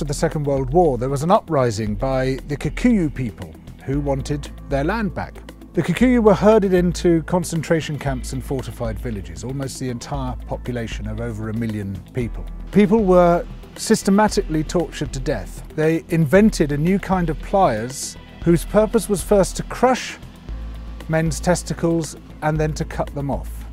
After the Second World War, there was an uprising by the Kikuyu people who wanted their land back. The Kikuyu were herded into concentration camps and fortified villages, almost the entire population of over 1 million people. People were systematically tortured to death. They invented a new kind of pliers whose purpose was first to crush men's testicles and then to cut them off.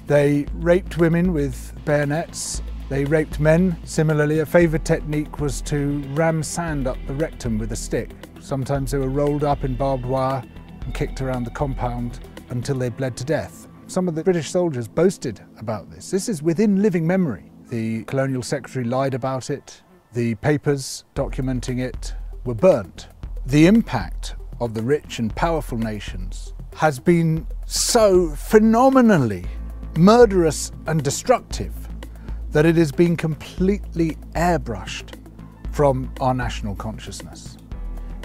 They raped women with bayonets. They raped men. Similarly, a favoured technique was to ram sand up the rectum with a stick. Sometimes they were rolled up in barbed wire and kicked around the compound until they bled to death. Some of the British soldiers boasted about this. This is within living memory. The Colonial Secretary lied about it. The papers documenting it were burnt. The impact of the rich and powerful nations has been so phenomenally murderous and destructive that it has been completely airbrushed from our national consciousness.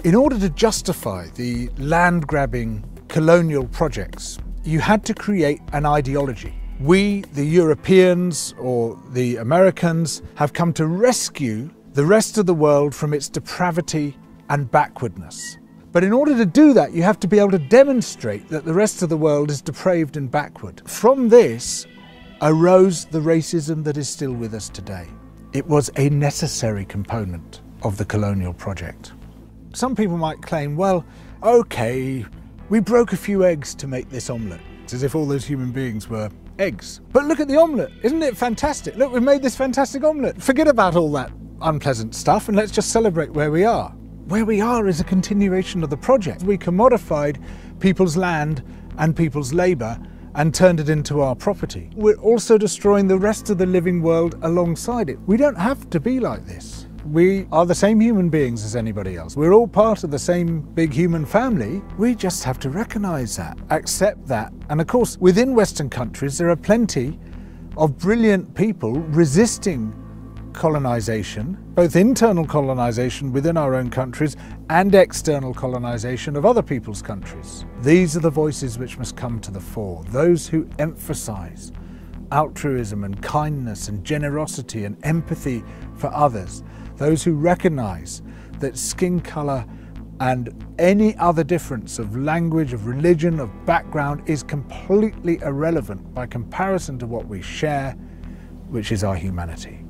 In order to justify the land-grabbing colonial projects, you had to create an ideology. We, the Europeans or the Americans, have come to rescue the rest of the world from its depravity and backwardness. But in order to do that, you have to be able to demonstrate that the rest of the world is depraved and backward. From this arose the racism that is still with us today. It was a necessary component of the colonial project. Some people might claim, well, okay, we broke a few eggs to make this omelette, as if all those human beings were eggs. But look at the omelette, isn't it fantastic? Look, we've made this fantastic omelette. Forget about all that unpleasant stuff and let's just celebrate where we are. Where we are is a continuation of the project. We commodified people's land and people's labour and turned it into our property. We're also destroying the rest of the living world alongside it. We don't have to be like this. We are the same human beings as anybody else. We're all part of the same big human family. We just have to recognise that, accept that. And of course, within Western countries, there are plenty of brilliant people resisting colonisation, both internal colonisation within our own countries and external colonisation of other people's countries. These are the voices which must come to the fore, those who emphasise altruism and kindness and generosity and empathy for others, those who recognise that skin colour and any other difference of language, of religion, of background is completely irrelevant by comparison to what we share, which is our humanity.